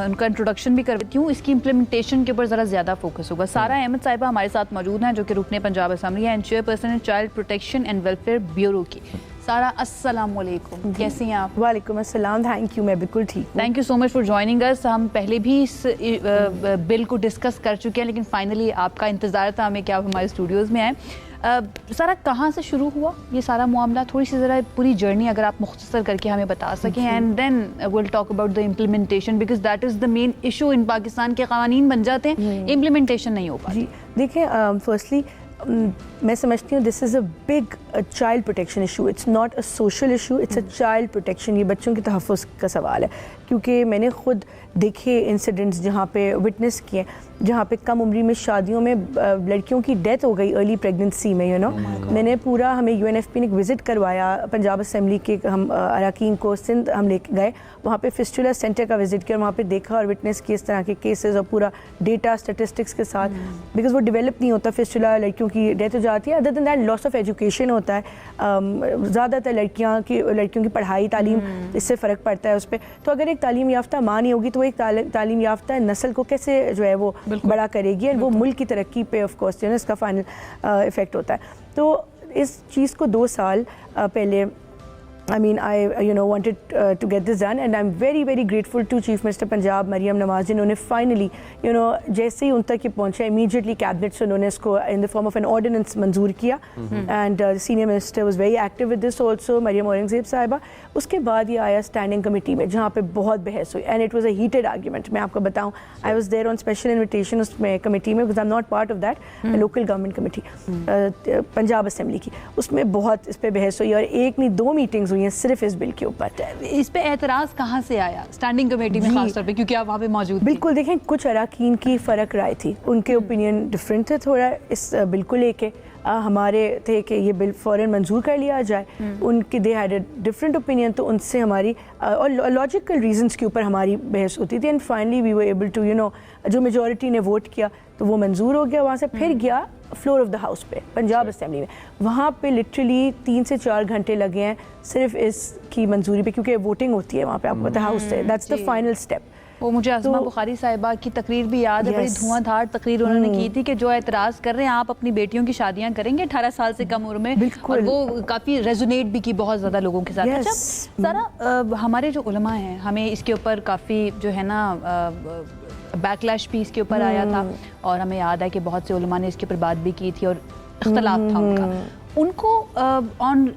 उनका इंट्रोडक्शन भी कर देती हूँ. इसकी इम्प्लीमेंटेशन के ऊपर ज़रा ज़्यादा फोकस होगा. सारा अहमद साहिबा हमारे साथ मौजूद हैं जो कि रुकने पंजाब असम्बली एंड चेयरपर्सन है child protection and welfare bureau की. सारा अस्सलाम वालेकुम, कैसी हैं आप? वालेकुम अस्सलाम, थैंक यू, मैं बिल्कुल ठीक हूँ. Thank you so much for joining us. हम पहले भी इस बिल को डिस्कस कर चुके हैं लेकिन फाइनली आपका इंतज़ार था हमें कि आप हमारे स्टूडियोज़ में आएँ. सारा कहाँ से शुरू हुआ ये सारा मामला? थोड़ी सी ज़रा पूरी जर्नी अगर आप मुख्तसर करके हमें बता सकें and then will talk about the implementation because that is the main issue. इन पाकिस्तान के कानून बन जाते हैं, इम्प्लीमेंटेशन नहीं हो पाती. जी देखें, फर्स्टली मैं समझती हूँ this is a big child protection issue. It's not a social issue, it's a child protection. ये बच्चों के तहफ़्फ़ुज़ का सवाल है क्योंकि मैंने ख़ुद देखे इंसिडेंट्स जहाँ पे विटनेस किए जहाँ पे कम उम्री में शादियों में लड़कियों की डेथ हो गई अर्ली प्रेगनेंसी में. मैंने पूरा, हमें UNFP ने एक विज़िट करवाया पंजाब असम्बली के, हम अरकान को सिंध हम लेके गए वहाँ पे फिस्टुला सेंटर का विज़िट किया और वहाँ पे देखा और विटनेस किए इस तरह के केसेस और पूरा डेटा स्टेटिस्टिक्स के साथ. बिकॉज वो डेवलप नहीं होता, फिस्टुला लड़कियों की डेथ हो जाती है. Other than that loss of education होता है. ज़्यादातर लड़कियों की पढ़ाई तालीम इससे फ़र्क पड़ता है उस पर. तो अगर एक तालीम याफ्ता माँ नहीं होगी तो एक तालीम याफ्ता नस्ल को कैसे जो है वो बड़ा करेगी और वो मुल्क की तरक्की पे ऑफ कोर्स इसका फाइनल इफेक्ट होता है. तो इस चीज़ को 2 साल पहले I wanted to get this done and I'm very very grateful to Chief Minister Punjab Maryam Nawaz जिन्होंने finally जैसे ही उन तक ये पहुंचा immediately cabinet से उन्होंने इसको in the form of an ordinance मंजूर किया and the senior minister was very active with this also, Maryam Aurangzeb साहिबा. उसके बाद ये आया स्टैंडिंग कमेटी में जहाँ पे बहुत बहस हुई and it was a heated argument. मैं आपको बताऊँ, I was there on special invitation उसमें कमेटी में because I'm not part of that, the local government committee Punjab assembly की. उसमें बहुत इस पर बहस हुई और एक नहीं 2 मीटिंग्स हुई सिर्फ इस बिल के ऊपर. इस पे एतराज़ कहाँ से आया स्टैंडिंग कमेटी में खास तौर पे क्योंकि आप वहाँ पे मौजूद? बिल्कुल, देखें कुछ अरकान की फ़र्क राय थी, उनके ओपिनियन डिफरेंट थे थोड़ा इस बिल को लेके. हमारे थे कि ये बिल फ़ौरन मंजूर कर लिया जाए, उनके they had a different opinion. तो उनसे हमारी और लॉजिकल रीजंस के ऊपर हमारी बहस होती थी and finally we were able to जो मेजॉरिटी ने वोट किया तो वो मंजूर हो गया. वहाँ से फिर गया फ्लोर ऑफ द हाउस पे पंजाब असम्बली में. वहाँ पे लिटरली 3 से 4 घंटे लगे हैं सिर्फ इसकी मंजूरी पे क्योंकि वोटिंग होती है वहाँ पे, आपको पता है हाउस से. That's the final step. वो मुझे आज़मा बुखारी साहिबा की तकरीर भी याद है, बड़ी धुआंधार तकरीर उन्होंने की थी कि जो एतराज़ कर रहे हैं आप अपनी बेटियों की शादियां करेंगे 18 साल से कम उम्र में, और वो काफ़ी रेजोनेट भी की बहुत ज़्यादा लोगों के साथ. अच्छा सारा, हमारे जो उलमा हैं हमें इसके ऊपर काफ़ी जो है ना बैकलैश भी इसके ऊपर आया था और हमें याद है कि बहुत से उलमा ने इसके ऊपर बात भी की थी और इख्तलाफ था उनका. उनको ऑन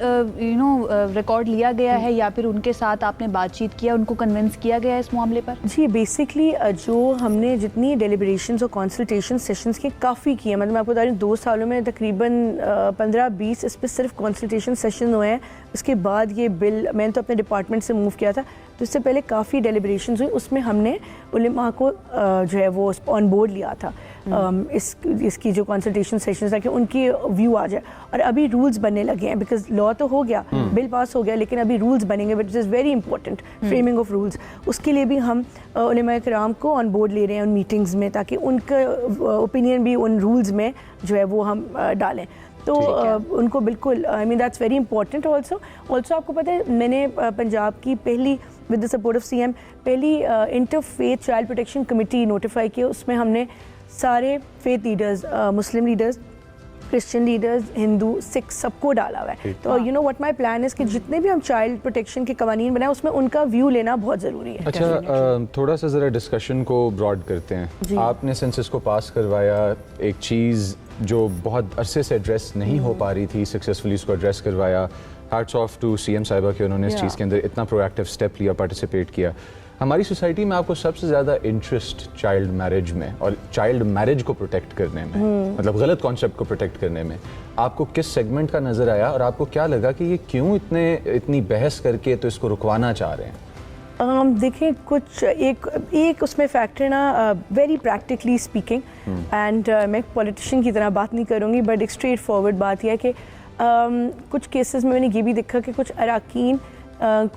रिकॉर्ड लिया गया है या फिर उनके साथ आपने बातचीत किया, उनको कन्विंस किया गया है इस मामले पर? जी बेसिकली जो हमने जितनी डेलिब्रेशंस और कंसल्टेशन सेशंस की काफ़ी किए, मतलब मैं आपको बता रही हूँ 2 सालों में तकरीबन 15-20 इस पर सिर्फ कंसल्टेशन सेशन हुए हैं. उसके बाद ये बिल मैंने तो अपने डिपार्टमेंट से मूव किया था तो इससे पहले काफ़ी डेलिब्रेशंस हुई. उसमें हमने उलमा को जो है वो ऑन बोर्ड लिया था इसकी जो कंसल्टेशन सेशंस ताकि उनकी व्यू आ जाए. और अभी रूल्स बनने लगे हैं बिकॉज लॉ तो हो गया, बिल पास हो गया, लेकिन अभी रूल्स बनेंगे which is very important, framing of rules. उसके लिए भी हम उलमा किराम को ऑन बोर्ड ले रहे हैं उन मीटिंग्स में ताकि उनका ओपिनियन भी उन रूल्स में जो है वो हम डालें. तो उनको बिल्कुल दैट्स वेरी इंपॉर्टेंट. ऑल्सो आपको पता है मैंने पंजाब की पहली with the support of CM पहली interfaith child protection committee notify की. उसमें हमने सारे फेथ लीडर्स, मुस्लिम leaders, Christian leaders, Hindu, Sikh सबको डाला हुआ है. तो व्हाट माय प्लान है कि जितने भी हम चाइल्ड प्रोटेक्शन के कवानीन बनाए उसमें उनका व्यू लेना बहुत ज़रूरी है. अच्छा थोड़ा सा ज़रा डिस्कशन को ब्रॉड करते हैं. आपने सेंसस को पास करवाया, एक चीज़ जो बहुत अरसे से एड्रेस नहीं हो पा रही थी सक्सेसफुली उसको एड्रेस करवाया. हैट्स ऑफ टू CM साहिबा कि उन्होंने इस चीज़ के अंदर इतना प्रोएक्टिव स्टेप लिया, पार्टिसिपेट किया. हमारी सोसाइटी में आपको सबसे ज़्यादा इंटरेस्ट चाइल्ड मैरिज में और चाइल्ड मैरिज को प्रोटेक्ट करने में, मतलब गलत कॉन्सेप्ट को प्रोटेक्ट करने में आपको किस सेगमेंट का नज़र आया और आपको क्या लगा कि ये क्यों इतनी बहस करके तो इसको रुकवाना चाह रहे हैं? देखें कुछ एक उसमें फैक्टर ना वेरी प्रैक्टिकली स्पीकिंग एंड मैं पॉलिटिशियन की तरह बात नहीं करूँगी बट एक स्ट्रेट फॉरवर्ड बात यह है कि कुछ केसेस में मैंने ये भी देखा कि कुछ अरकान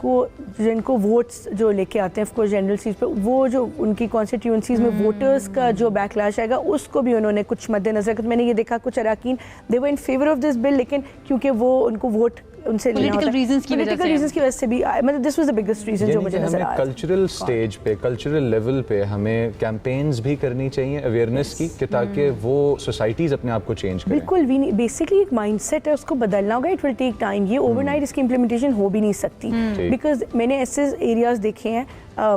को जिनको वोट्स जो लेके आते हैं ऑफकोर्स जनरल सीट पे, वो जो उनकी कॉन्स्टिट्यूंसीज में वोटर्स का जो बैकलैश आएगा उसको भी उन्होंने कुछ मद्देनजर रखा. मैंने ये देखा कुछ अरकान they were in favour of this bill लेकिन क्योंकि वो उनको वोट ان سے Political reasons کی وجہ سے بھی مطلب this was the biggest reason جو مجھے نظر آیا. کلچرل اسٹیج پہ کلچرل لیول پہ ہمیں کیمپینز بھی کرنی چاہیے اویئرنیس کی کہ تاکہ وہ سوسائٹیز اپنے آپ کو چینج کریں. بالکل بیسکلی ایک مائنڈ سیٹ ہے, اس کو بدلنا ہوگا, اٹ ول ٹیک ٹائم. یہ اوور نائٹ اس کی امپلیمنٹیشن ہو بھی نہیں سکتی, بیکاز میں نے ایسے ایریاز دیکھے ہیں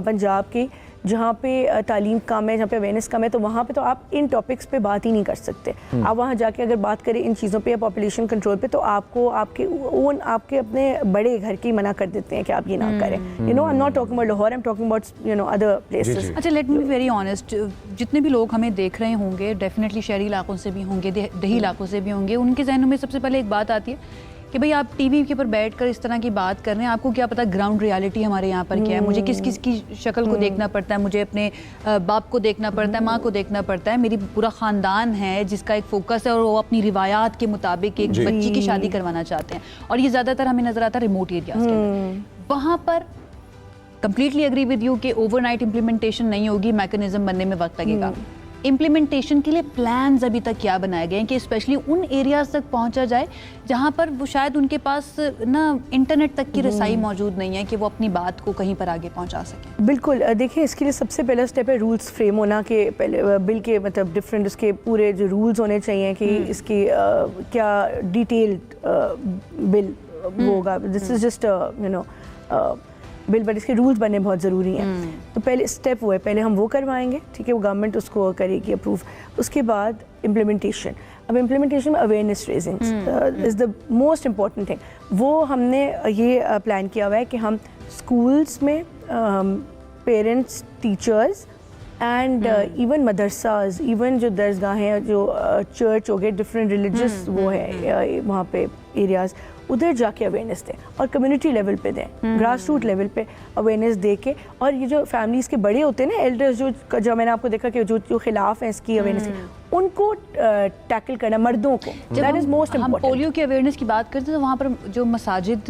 پنجاب کے جہاں پہ تعلیم کم ہے, جہاں پہ اویئرنیس کم ہے, تو وہاں پہ تو آپ ان ٹاپکس پہ بات ہی نہیں کر سکتے. آپ وہاں جا کے اگر بات کریں ان چیزوں پہ یا پاپولیشن کنٹرول پہ, تو آپ کو آپ کے اپنے بڑے گھر کی منع کر دیتے ہیں کہ آپ یہ نہ کریں. You know, I am not talking about Lahore, I am talking about other places. اچھا, let me be very honest, جتنے بھی لوگ ہمیں دیکھ رہے ہوں گے ڈیفینیٹلی شہری علاقوں سے بھی ہوں گے, دیہی علاقوں سے بھی ہوں گے, ان کے ذہنوں میں سب سے پہلے ایک بات آتی ہے کہ بھائی آپ ٹی وی کے اوپر بیٹھ کر اس طرح کی بات کر رہے ہیں, آپ کو کیا پتا گراؤنڈ ریالٹی ہمارے یہاں پر کیا ہے, مجھے کس کس کی شکل کو دیکھنا پڑتا ہے, مجھے اپنے باپ کو دیکھنا پڑتا ہے, ماں کو دیکھنا پڑتا ہے, میری پورا خاندان ہے جس کا ایک فوکس ہے اور وہ اپنی روایات کے مطابق ایک بچی کی شادی کروانا چاہتے ہیں, اور یہ زیادہ تر ہمیں نظر آتا ہے ریموٹ ایریاز کے اندر. وہاں پر کمپلیٹلی اگری ود یو کہ اوور نائٹ امپلیمنٹیشن نہیں ہوگی, میکنزم بننے میں وقت لگے گا. امپلیمنٹیشن کے لیے پلانز ابھی تک کیا بنائے گئے ہیں کہ اسپیشلی ان ایریاز تک پہنچا جائے جہاں پر وہ شاید ان کے پاس نا انٹرنیٹ تک کی رسائی موجود نہیں ہے کہ وہ اپنی بات کو کہیں پر آگے پہنچا سکیں؟ بالکل, دیکھیں اس کے لیے سب سے پہلا اسٹیپ ہے رولز فریم ہونا, کہ پہلے بل کے مطلب ڈفرینٹ اس کے پورے جو رولز ہونے چاہیے کہ اس کی کیا ڈیٹیلڈ بل ہوگا. This is just you know bill, but اس کے رولز بننے بہت ضروری ہیں. تو پہلے اسٹیپ وہ ہے, پہلے ہم وہ کروائیں گے, ٹھیک ہے, وہ گورنمنٹ اس کو کرے گی اپروو. اس کے بعد امپلیمنٹیشن. اب امپلیمنٹیشن میں awareness reasoning is the most important thing. وہ ہم نے یہ پلان کیا ہوا ہے کہ ہم اسکولس میں parents, teachers and even مدرساز, even جو درسگاہیں ہیں, جو چرچ ہو گئے, ڈفرینٹ ریلیجس وہ ہے وہاں پہ ایریاز, ادھر جا کے اویئرنیس دیں اور کمیونٹی لیول پہ دیں, گراس روٹ لیول پہ اویئرنیس دے کے. اور یہ جو فیملیز کے بڑے ہوتے ہیں نا, ایلڈرز, جو میں نے آپ کو دیکھا کہ جو خلاف ہیں اس کی اویئرنیس کی, ان کو ٹیکل کرنا, مردوں کو. دیٹ از موسٹ ہم امپورٹنٹ. پولیو کی اویئرنیس کی بات کرتے ہیں تو وہاں پر جو مساجد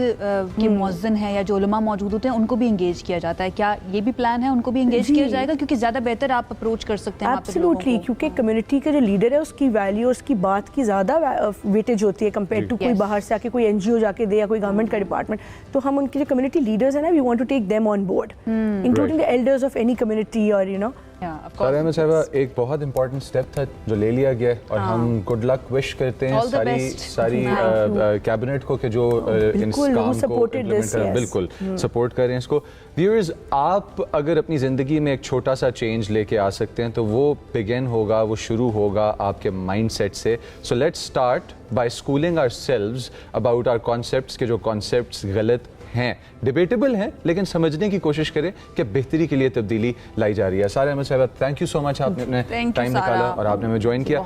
کے مؤذن ہیں یا جو علماء موجود ہوتے ہیں ان کو بھی انگیج کیا جاتا ہے. کیا یہ بھی پلان ہے ان کو بھی انگیج کیا جائے گا, کیونکہ زیادہ بہتر آپ اپروچ کر سکتے ہیں؟ ایبسلیوٹلی, کیونکہ کمیونٹی کا جو لیڈر ہے اس کی ویلیو اور اس کی بات کی زیادہ ویٹیج ہوتی ہے کمپیئر ٹو کوئی باہر سے آ کے کوئی این جی او جا کے دے یا کوئی گورنمنٹ کا ڈپارٹمنٹ. تو ہم ان کے جو کمیونٹی لیڈرز ہیں نا, we want to take them on board, including the elders of any community. اور یو نو سارہ احمد صاحبہ, ایک بہت امپورٹنٹ اسٹیپ تھا جو لے لیا گیا, اور ہم گڈ لک وش کرتے ہیں ساری کیبنٹ کو کہ جو اس کام کو بالکل سپورٹ کر رہے ہیں اس کو. ویورز, آپ اگر اپنی زندگی میں ایک چھوٹا سا چینج لے کے آ سکتے ہیں تو وہ بگن ہوگا, وہ شروع ہوگا آپ کے مائنڈ سیٹ سے. So let's start by schooling ourselves about our concepts, کہ جو کانسیپٹس غلط ہیں, ڈیبیٹیبل ہیں, لیکن سمجھنے کی کوشش کریں کہ بہتری کے لیے تبدیلی لائی جا رہی ہے. سارہ احمد صاحبہ, تھینک یو سو مچ, آپ نے اپنے ٹائم نکالا اور آپ نے ہمیں جوائن کیا.